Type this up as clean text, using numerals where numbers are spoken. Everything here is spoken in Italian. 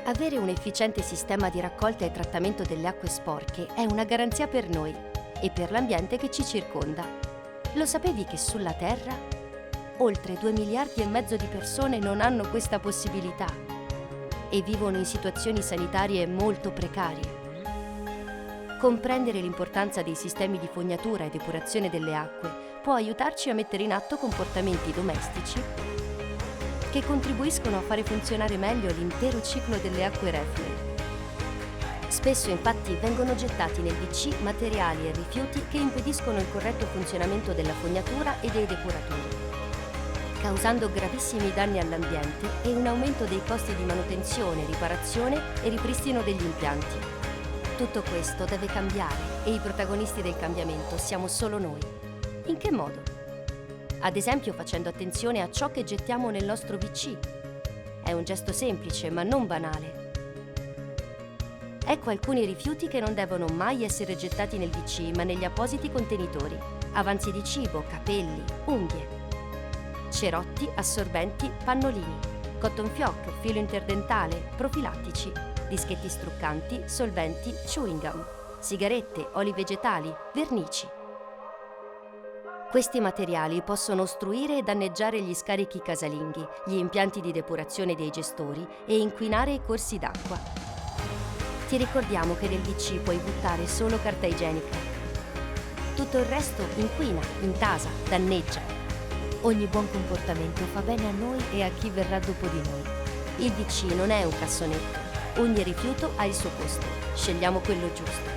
Avere un efficiente sistema di raccolta e trattamento delle acque sporche è una garanzia per noi e per l'ambiente che ci circonda. Lo sapevi che sulla Terra oltre 2,5 miliardi di persone non hanno questa possibilità e vivono in situazioni sanitarie molto precarie? Comprendere l'importanza dei sistemi di fognatura e depurazione delle acque può aiutarci a mettere in atto comportamenti domestici che contribuiscono a fare funzionare meglio l'intero ciclo delle acque reflue. Spesso infatti vengono gettati nel WC materiali e rifiuti che impediscono il corretto funzionamento della fognatura e dei depuratori, causando gravissimi danni all'ambiente e un aumento dei costi di manutenzione, riparazione e ripristino degli impianti. Tutto questo deve cambiare e i protagonisti del cambiamento siamo solo noi. In che modo? Ad esempio facendo attenzione a ciò che gettiamo nel nostro WC. È un gesto semplice ma non banale. Ecco alcuni rifiuti che non devono mai essere gettati nel WC ma negli appositi contenitori. Avanzi di cibo, capelli, unghie, cerotti, assorbenti, pannolini, cotton fioc, filo interdentale, profilattici, dischetti struccanti, solventi, chewing gum, sigarette, oli vegetali, vernici. Questi materiali possono ostruire e danneggiare gli scarichi casalinghi, gli impianti di depurazione dei gestori e inquinare i corsi d'acqua. Ti ricordiamo che nel WC puoi buttare solo carta igienica. Tutto il resto inquina, intasa, danneggia. Ogni buon comportamento fa bene a noi e a chi verrà dopo di noi. Il WC non è un cassonetto. Ogni rifiuto ha il suo posto. Scegliamo quello giusto.